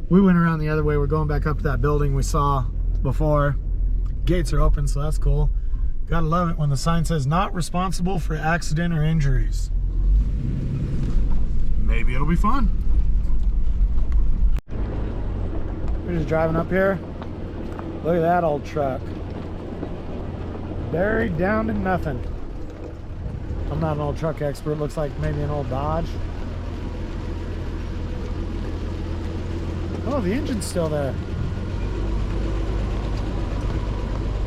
We went around the other way. We're going back up to that building we saw before. Gates are open, so that's cool. Gotta love it when the sign says not responsible for accident or injuries. Maybe it'll be fun. We're just driving up here. Look at that old truck. Buried down to nothing. I'm not an old truck expert. Looks like maybe an old Dodge. Oh, the engine's still there.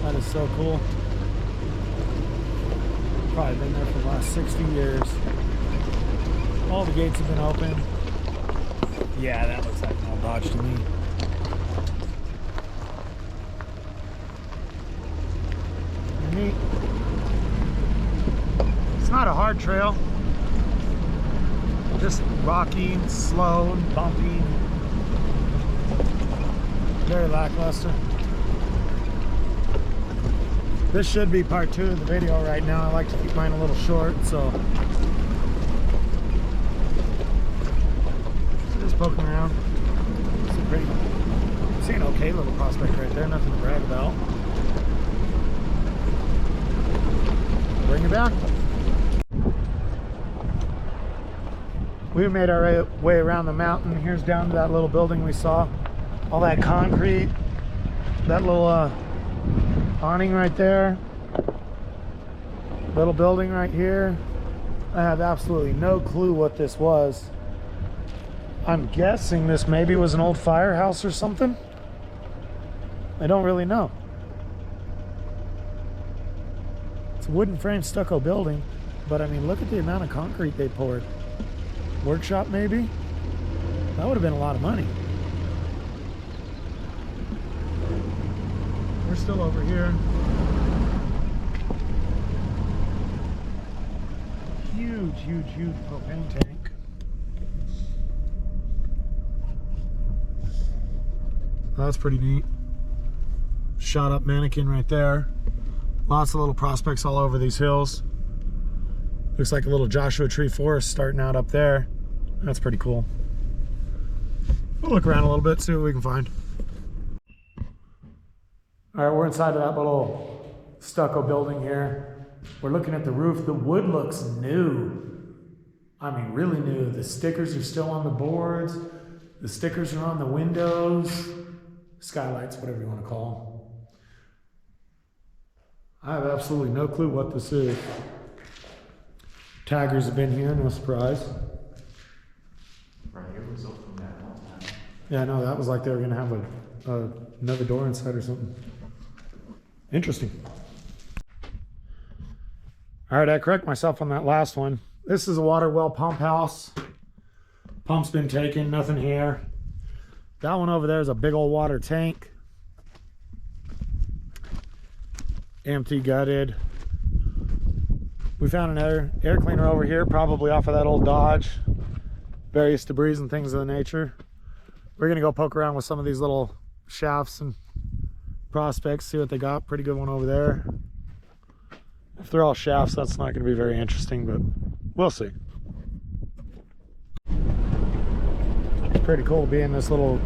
That is so cool. Probably been there for the last 60 years. All the gates have been open. Yeah, that looks like an old Dodge to me. Neat. It's not a hard trail. Just rocky and slow and bumpy. Very lackluster. This should be part 2 of the video right now. I like to keep mine a little short, so just poking around. It's an okay little prospect right there, nothing to brag about. Bring it back. We made our way around the mountain. Here's down to that little building we saw. All that concrete, that little awning right there, little building right here. I have absolutely no clue what this was. I'm guessing this maybe was an old firehouse or something. I don't really know. It's a wooden frame stucco building, but I mean, look at the amount of concrete they poured. Workshop maybe? That would have been a lot of money. We're still over here. Huge propane tank. That's pretty neat. Shot up mannequin right there. Lots of little prospects all over these hills. Looks like a little Joshua Tree forest starting out up there. That's pretty cool. We'll look around a little bit, see what we can find. All right, we're inside of that little stucco building here. We're looking at the roof. The wood looks new. I mean, really new. The stickers are still on the boards. The stickers are on the windows. Skylights, whatever you want to call them. I have absolutely no clue what this is. Taggers have been here, no surprise. Right here was open that whole time. Yeah, no, that was like they were going to have another door inside or something. Interesting. All right, I correct myself on that last one. This is a water well pump house. Pump's been taken, nothing here. That one over there is a big old water tank. Empty, gutted. We found an air cleaner over here, probably off of that old Dodge. Various debris and things of the nature. We're gonna go poke around with some of these little shafts and prospects, see what they got. Pretty good one over there. If they're all shafts, that's not gonna be very interesting, but we'll see. It's pretty cool to be in this little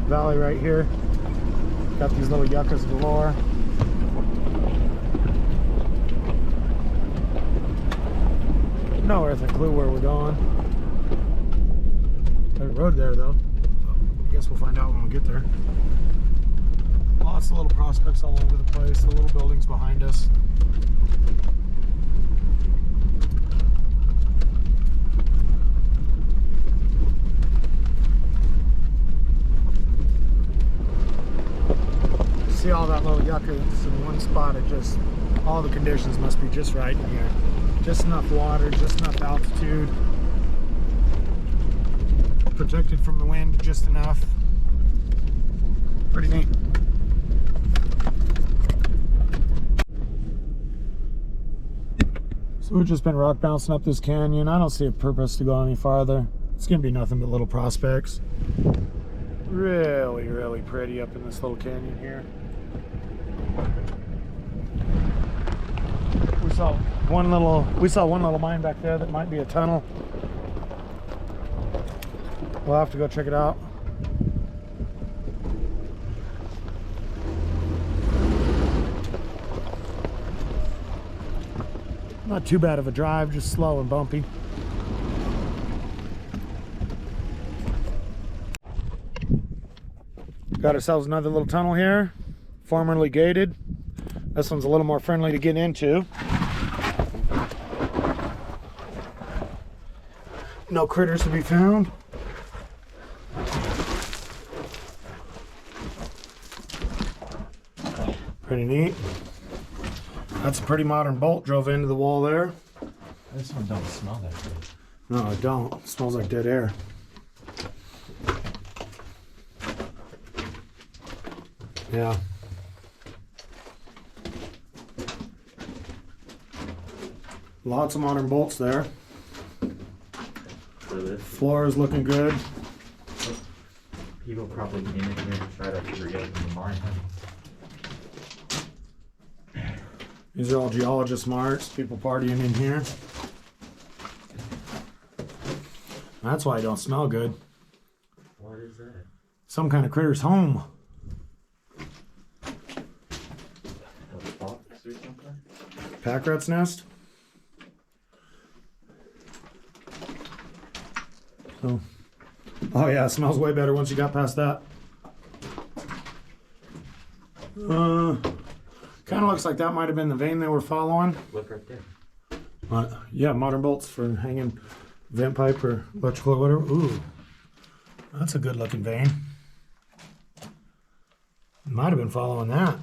valley right here. Got these little yuccas galore. No earthly clue where we're going. There's a road there though, so I guess we'll find out when we get there. Lots of little prospects all over the place, the little buildings behind us. See all that little yucca in one spot. It just, all the conditions must be just right in here. Just enough water, just enough altitude. Protected from the wind just enough. Pretty neat. So we've just been rock bouncing up this canyon. I don't see a purpose to go any farther. It's gonna be nothing but little prospects. Really, really pretty up in this little canyon here. We saw one little mine back there that might be a tunnel. We'll have to go check it out. Not too bad of a drive, just slow and bumpy. Got ourselves another little tunnel here, formerly gated. This one's a little more friendly to get into. No critters to be found. Pretty neat. That's a pretty modern bolt drove into the wall there. This one don't smell that good. No, it don't. It smells like dead air. Yeah. Lots of modern bolts there. For this, Floor is looking good. people probably came in here and tried to reopen the mine. These are all geologist marks, people partying in here. That's why it don't smell good. What is that? Some kind of critter's home. A fox or something? Pack rat's nest. So, oh yeah, it smells way better once you got past that. Kind of looks like that might have been the vein they were following. Look right there. Yeah, modern bolts for hanging vent pipe or electrical or whatever. Ooh, that's a good looking vein. Might have been following that.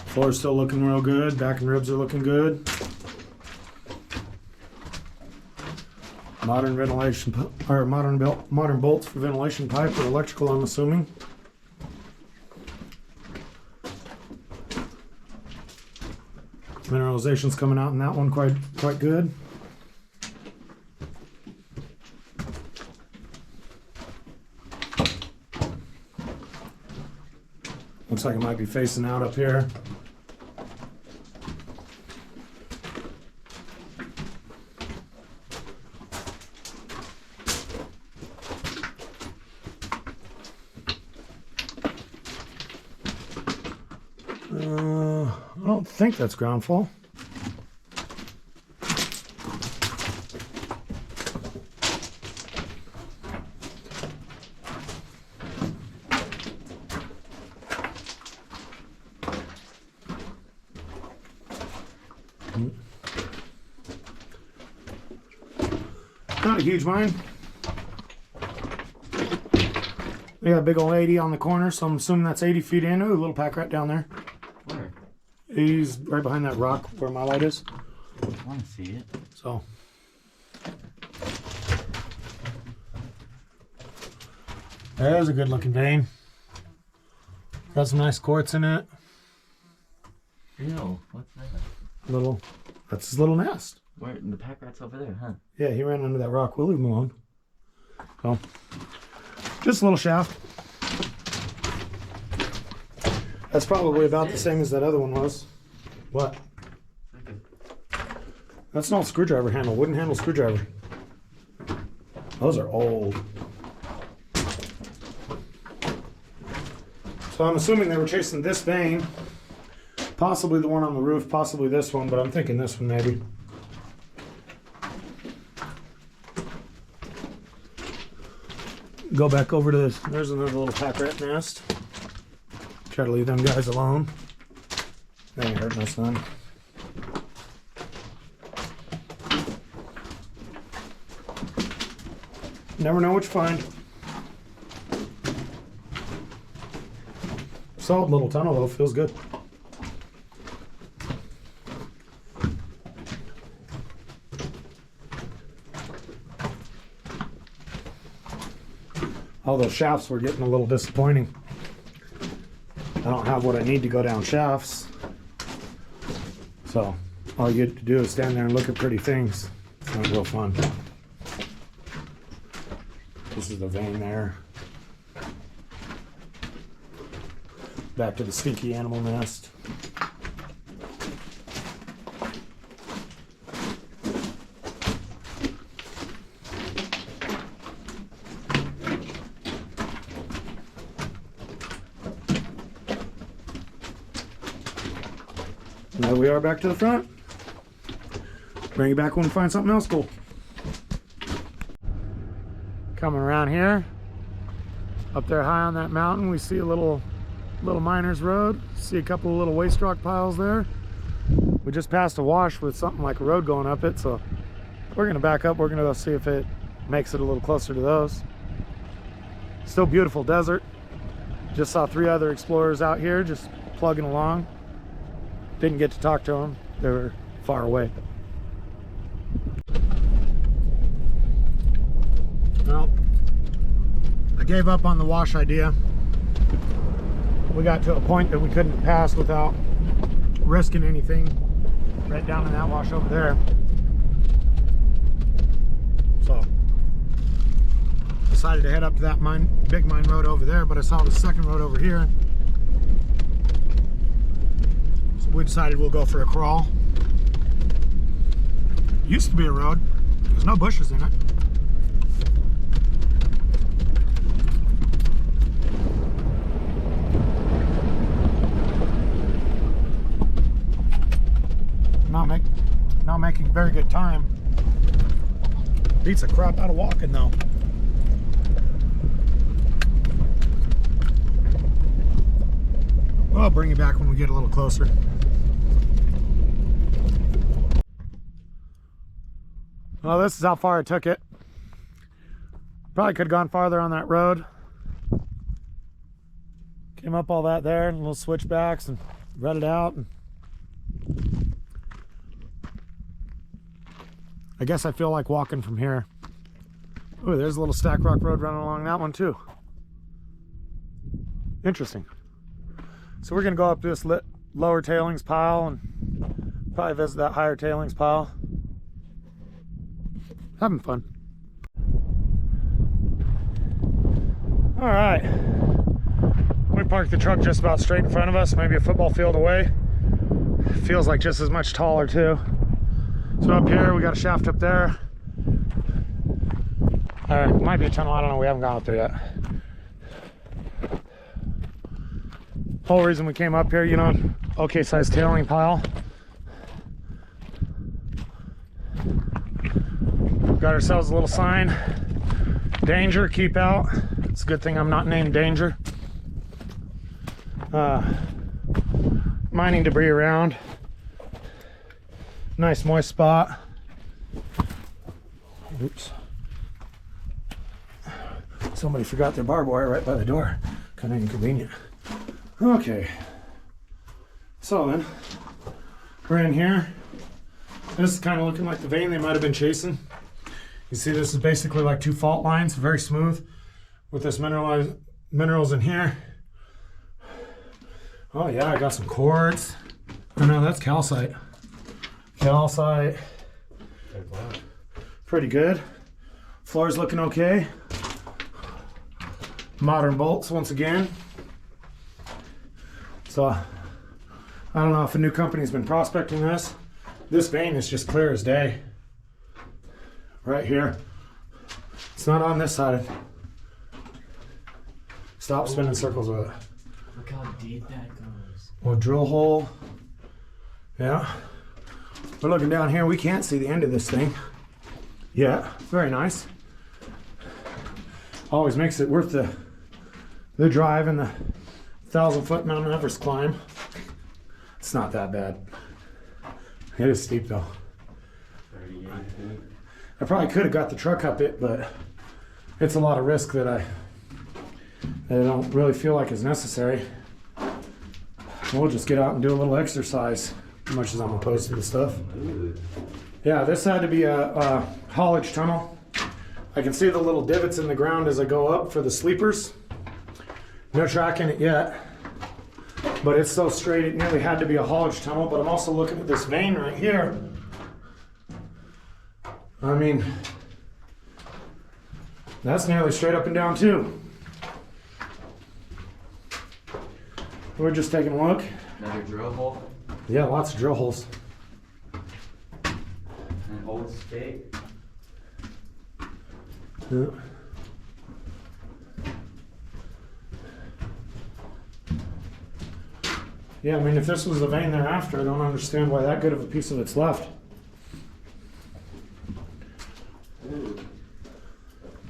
Floor's still looking real good. Back and ribs are looking good. Modern ventilation, or modern bolts for ventilation pipe or electrical, I'm assuming. Mineralization's coming out in that one quite good. Looks like it might be facing out up here. I don't think that's ground fault. Not a huge mine. We got a big old 80 on the corner, so I'm assuming that's 80 feet in. Ooh, a little pack rat down there. Where? He's right behind that rock where my light is. I want to see it. So. There's a good looking vein. Got some nice quartz in it. Ew, what's that? That's his little nest. Where? The pack rat's over there, huh? Yeah, he ran under that rock. We'll leave him alone. So, just a little shaft. That's probably about the same as that other one was. What? That's an old screwdriver handle, wooden handle screwdriver. Those are old. So I'm assuming they were chasing this vein. Possibly the one on the roof, possibly this one, but I'm thinking this one maybe. Go back over to this. There's another little pack rat nest. Try to leave them guys alone. They ain't hurting us none. Never know what you find. Solid little tunnel though, feels good. All those shafts were getting a little disappointing. I don't have what I need to go down shafts. So all you get to do is stand there and look at pretty things. It's not real fun. This is the vein there. Back to the stinky animal nest. There we are back to the front. Bring you back when we find something else cool. Coming around here, up there high on that mountain, we see a little miner's road. See a couple of little waste rock piles there. We just passed a wash with something like a road going up it, so we're gonna back up. We're gonna go see if it makes it a little closer to those. Still beautiful desert. Just saw 3 other explorers out here just plugging along. Didn't get to talk to them. They were far away. Well, I gave up on the wash idea. We got to a point that we couldn't pass without risking anything right down in that wash over there. So decided to head up to that big mine road over there, but I saw the second road over here. So we decided we'll go for a crawl. Used to be a road. There's no bushes in it. Not making very good time. Beats the crap out of walking though. Well, I'll bring you back when we get a little closer. Well, this is how far I took it. Probably could have gone farther on that road. Came up all that there, little switchbacks, and read it out. And I guess I feel like walking from here. Oh, there's a little Stack Rock Road running along that one too. Interesting. So we're gonna go up this lower tailings pile and probably visit that higher tailings pile. Having fun. All right. We parked the truck just about straight in front of us, maybe a football field away. Feels like just as much taller too. So up here, we got a shaft up there. Might be a tunnel, I don't know, we haven't gone up there yet. Whole reason we came up here, you know, okay sized tailing pile. Got ourselves a little sign. Danger, keep out. It's a good thing I'm not named Danger. Mining debris around. Nice moist spot. Oops. Somebody forgot their barbed wire right by the door. Kind of inconvenient. Okay. So then, we're in here. This is kind of looking like the vein they might have been chasing. You see this is basically like 2 fault lines, very smooth, with this minerals in here. Oh yeah, I got some quartz. Oh no, that's calcite. Calcite. Pretty good. Floor's looking okay. Modern bolts once again. So, I don't know if a new company's been prospecting this. This vein is just clear as day. Right here. It's not on this side. Stop spinning circles with it. Look how deep that goes. Well, drill hole. Yeah. We're looking down here. We can't see the end of this thing. Yeah, very nice. Always makes it worth the drive and the 1,000-foot Mount Everest climb. It's not that bad. It is steep though. 38 feet. I probably could have got the truck up it, but it's a lot of risk that I don't really feel like is necessary. We'll just get out and do a little exercise, as much as I'm opposed to the stuff. Yeah, this had to be a haulage tunnel. I can see the little divots in the ground as I go up for the sleepers. No track in it yet, but it's so straight it nearly had to be a haulage tunnel. But I'm also looking at this vein right here. I mean, that's nearly straight up and down too. We're just taking a look. Another drill hole Yeah, lots of drill holes. and old stake. Yeah. Yeah, I mean, if this was the vein thereafter, I don't understand why that good of a piece of it's left. Ooh.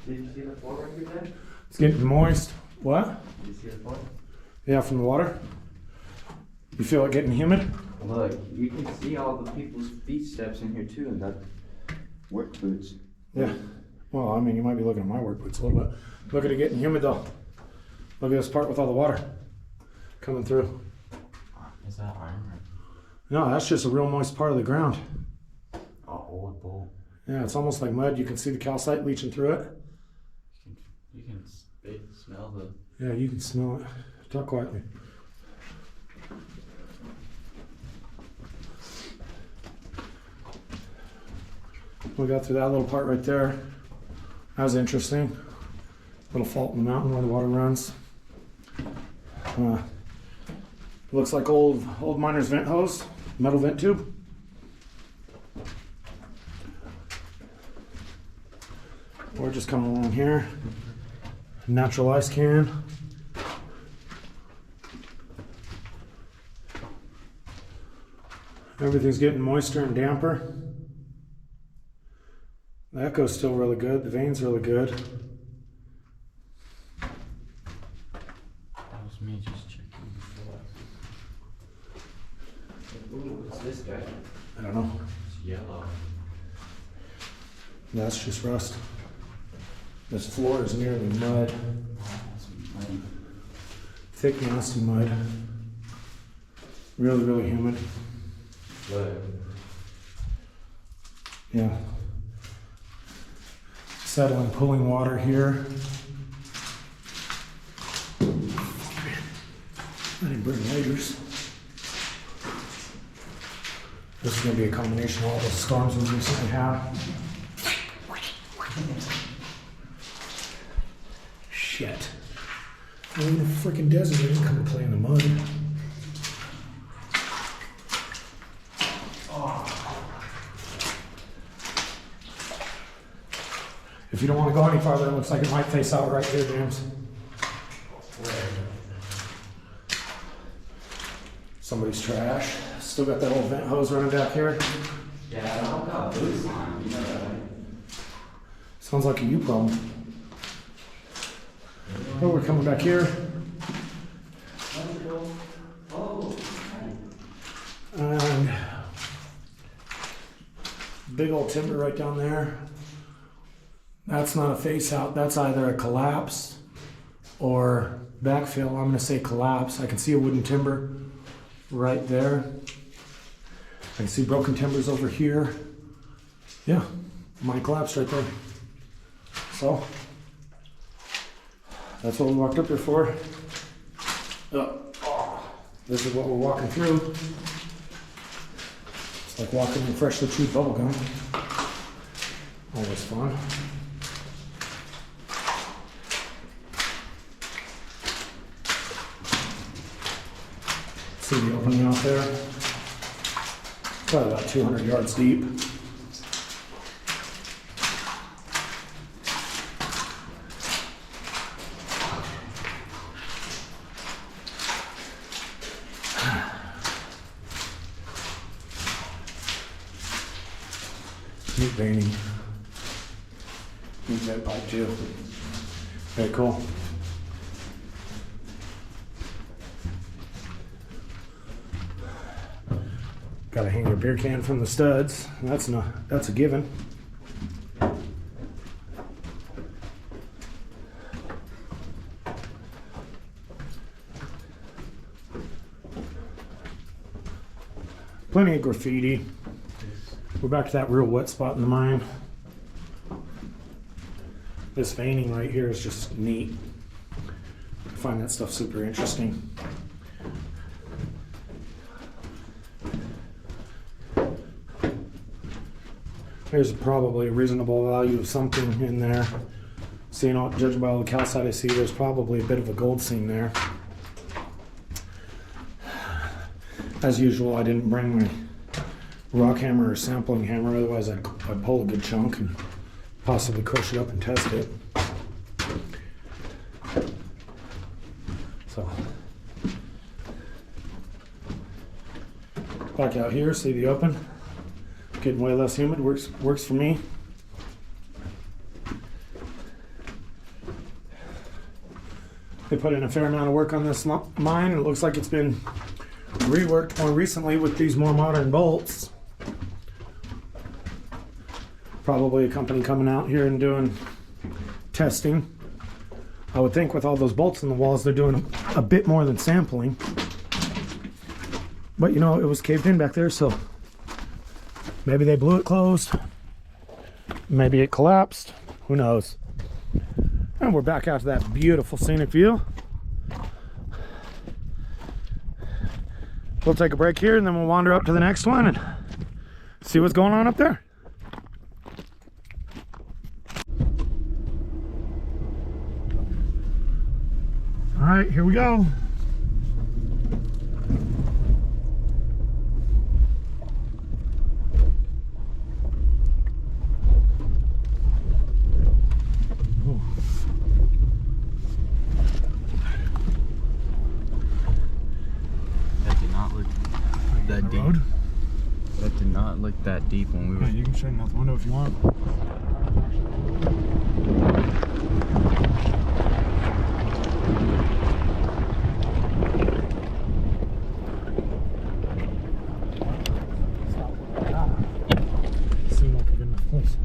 Did you see the floor right here, Dad? It's getting moist. What? Did you see the floor? Yeah, from the water. You feel it getting humid? Look, you can see all the people's feet steps in here too, and that work boots. Yeah. Well, I mean, you might be looking at my work boots a little bit. Look at it getting humid though. Look at this part with all the water coming through. Is that iron? No, that's just a real moist part of the ground. Oh, old bowl. Yeah, it's almost like mud. You can see the calcite leaching through it. You can smell the. Yeah, you can smell it. Talk quietly. We got through that little part right there. That was interesting. Little fault in the mountain where the water runs. Looks like old miner's vent hose, metal vent tube. We're just coming along here. Natural ice can. Everything's getting moister and damper. The echo's still really good. The vein's really good. That was me just checking. Ooh, what's this guy? I don't know. It's yellow. That's just rust. This floor is nearly mud. That's muddy. Thick, nasty mud. Really, really humid. Look. Yeah. Settling, pulling water here. I didn't bring layers. This is going to be a combination of all the storms we recently had. Shit. I'm in the freaking desert. I didn't come to play in the mud. If you don't want to go any farther, it looks like it might face out right here, James. Somebody's trash. Still got that old vent hose running back here. Yeah, I don't got boots on. You know that, right? Sounds like a you problem. Oh, we're coming back here. Oh. And big old timber right down there. That's not a face out. That's either a collapse or backfill. I'm going to say collapse. I can see a wooden timber right there. I can see broken timbers over here. Yeah, mine collapsed right there. So, that's what we walked up here for. This is what we're walking through. It's like walking in freshly chewed bubble gum. Always fun. See the opening out there? Probably about 200 yards deep. Neat veining. Neat vent pipe too. Very cool. Gotta hang your beer can from the studs. That's a given. Plenty of graffiti. We're back to that real wet spot in the mine. This veining right here is just neat. I find that stuff super interesting. There's probably a reasonable value of something in there. So, you know, judging by all the calcite I see, there's probably a bit of a gold seam there. As usual, I didn't bring my rock hammer or sampling hammer, otherwise I'd pull a good chunk and possibly crush it up and test it. So, Back out here, see the open. Getting way less humid, works for me. They put in a fair amount of work on this mine. It looks like it's been reworked more recently with these more modern bolts. Probably a company coming out here and doing testing. I would think with all those bolts in the walls, they're doing a bit more than sampling. But you know, it was caved in back there, so maybe they blew it closed. Maybe it collapsed. Who knows? And we're back out to that beautiful scenic view. We'll take a break here and then we'll wander up to the next one and see what's going on up there. All right, here we go. That did not look that deep. Road. That did not look that deep when we were. Yeah, you can straighten out the window if you want. Seemed like a good enough place.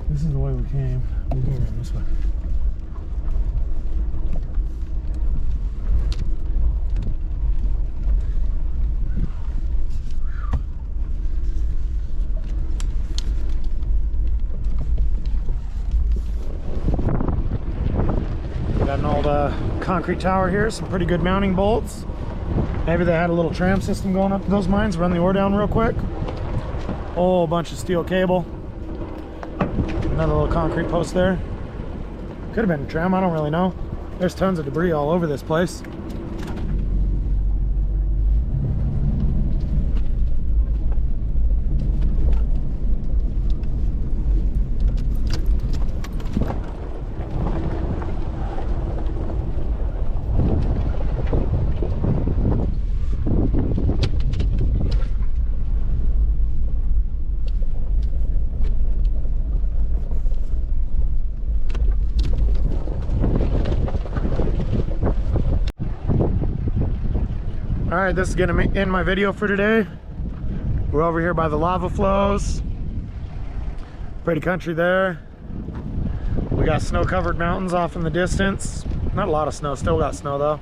This is the way we came. We'll go around this way. Got an old concrete tower here, some pretty good mounting bolts. Maybe they had a little tram system going up to those mines, run the ore down real quick. Whole bunch of steel cable. Another little concrete post there. Could have been a tram, I don't really know. There's tons of debris all over this place. All right, this is gonna end my video for today. We're over here by the lava flows. Pretty country there. We got snow-covered mountains off in the distance. Not a lot of snow, still got snow though.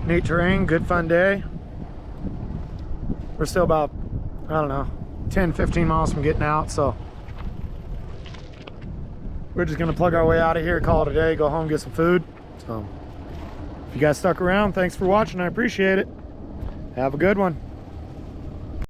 Neat terrain, good fun day. We're still about, I don't know, 10-15 miles from getting out, so we're just gonna plug our way out of here, call it a day, go home, get some food. So if you guys stuck around, thanks for watching, I appreciate it. Have a good one.